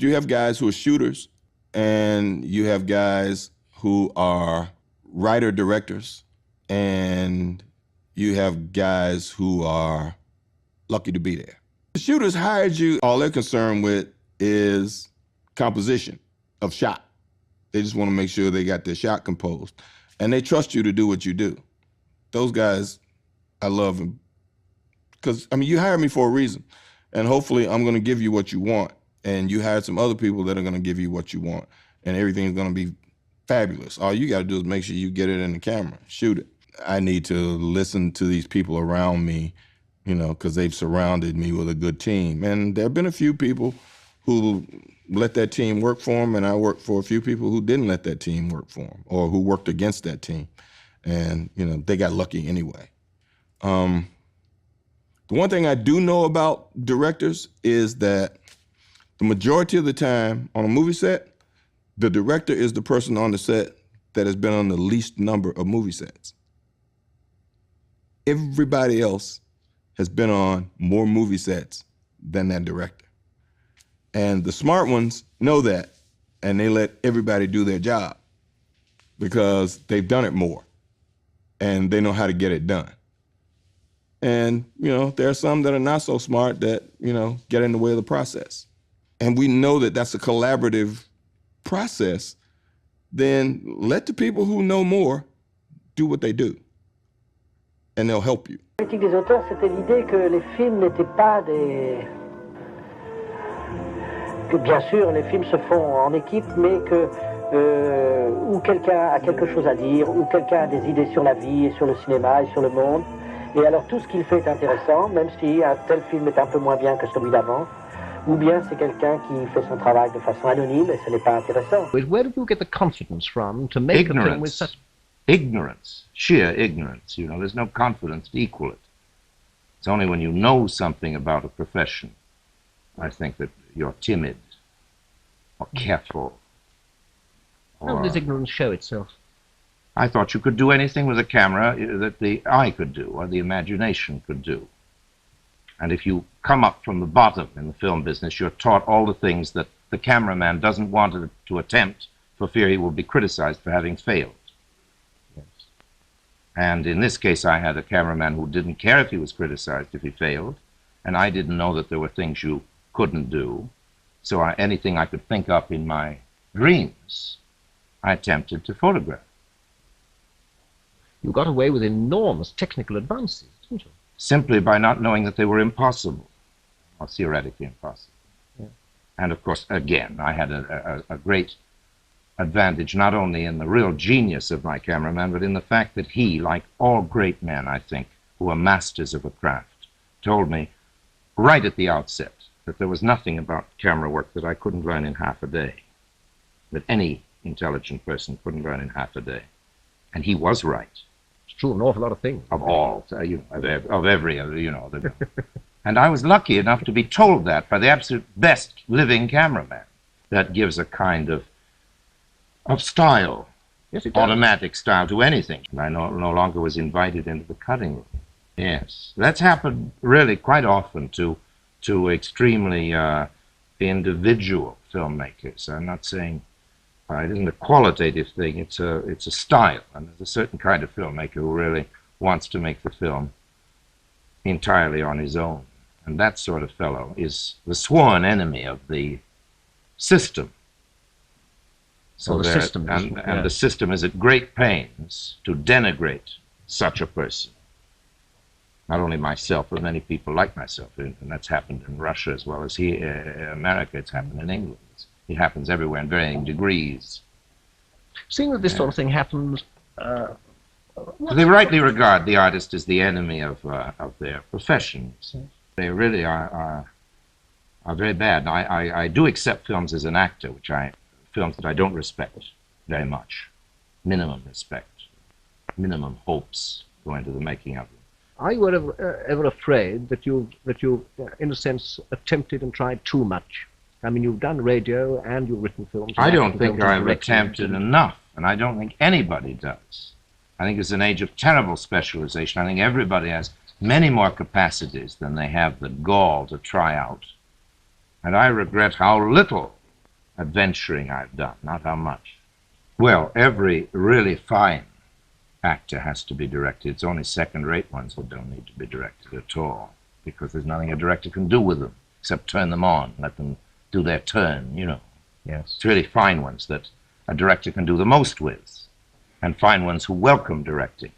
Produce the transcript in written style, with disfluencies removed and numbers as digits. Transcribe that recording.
You have guys who are shooters, and you have guys who are writer directors, and you have guys who are lucky to be there. The shooters hired you, all they're concerned with is composition of shot. They just want to make sure they got their shot composed. And they trust you to do what you do. Those guys, I love them. Because, I mean, you hired me for a reason. And hopefully I'm going to give you what you want. And you hired some other people that are going to give you what you want. And everything's going to be fabulous. All you got to do is make sure you get it in the camera, shoot it. I need to listen to these people around me, you know, because they've surrounded me with a good team. And there have been a few people who let that team work for them, and I worked for a few people who didn't let that team work for them or who worked against that team. And, you know, they got lucky anyway. The one thing I do know about directors is that the majority of the time on a movie set, the director is the person on the set that has been on the least number of movie sets. Everybody else has been on more movie sets than that director. And the smart ones know that, and they let everybody do their job because they've done it more and they know how to get it done. And, you know, there are some that are not so smart that, you know, get in the way of the process. And we know that that's a collaborative process. Then let the people who know more do what they do, and they'll help you. La politique des auteurs, c'était l'idée que les films n'étaient pas des... que bien sûr, les films se font en équipe, mais que où quelqu'un a quelque chose à dire, où quelqu'un a des idées sur la vie et sur le cinéma et sur le monde. Et alors tout ce qu'il fait est intéressant, même si un tel film est un peu moins bien que celui d'avant. Ou bien c'est quelqu'un qui fait son travail de façon anonyme et ce n'est pas intéressant. Where did you get the confidence from to make a film with such... Ignorance, sheer ignorance, you know, there's no confidence to equal it. It's only when you know something about a profession, I think, that you're timid or careful. How does ignorance show itself? I thought you could do anything with a camera that the eye could do or the imagination could do. And if you come up from the bottom in the film business, you're taught all the things that the cameraman doesn't want to attempt for fear he will be criticized for having failed. Yes. And in this case, I had a cameraman who didn't care if he was criticized if he failed, and I didn't know that there were things you couldn't do. So anything I could think up in my dreams, I attempted to photograph. You got away with enormous technical advances, didn't you? Simply by not knowing that they were impossible, or theoretically impossible. Yeah. And of course, again, I had a great advantage, not only in the real genius of my cameraman, but in the fact that he, like all great men, I think, who are masters of a craft, told me right at the outset that there was nothing about camera work that I couldn't learn in half a day, that any intelligent person couldn't learn in half a day. And he was right. It's true, an awful lot of things. Of all, you know, of every, you know. And I was lucky enough to be told that by the absolute best living cameraman. That gives a kind of style, yes, it does. Automatic style to anything. And I no longer was invited into the cutting room. Yes, that's happened really quite often to extremely individual filmmakers. I'm not saying it isn't a qualitative thing, it's a style. And there's a certain kind of filmmaker who really wants to make the film entirely on his own. And that sort of fellow is the sworn enemy of the system. So the system and the system is at great pains to denigrate such a person. Not only myself, but many people like myself. And that's happened in Russia as well as America. It's happened in England. It happens everywhere in varying degrees. Seeing that this sort of thing happens... they rightly regard the artist as the enemy of their professions. They really are very bad. I do accept films as an actor, films that I don't respect very much. Minimum respect, minimum hopes go into the making of them. Are you ever afraid that you, in a sense, attempted and tried too much? I mean, you've done radio and you've written films. I don't think I've attempted enough, and I don't think anybody does. I think it's an age of terrible specialization. I think everybody has many more capacities than they have the gall to try out. And I regret how little adventuring I've done, not how much. Well, every really fine actor has to be directed. It's only second-rate ones that don't need to be directed at all, because there's nothing a director can do with them except turn them on, let them do their turn, you know. Yes. It's really fine ones that a director can do the most with, and fine ones who welcome directing.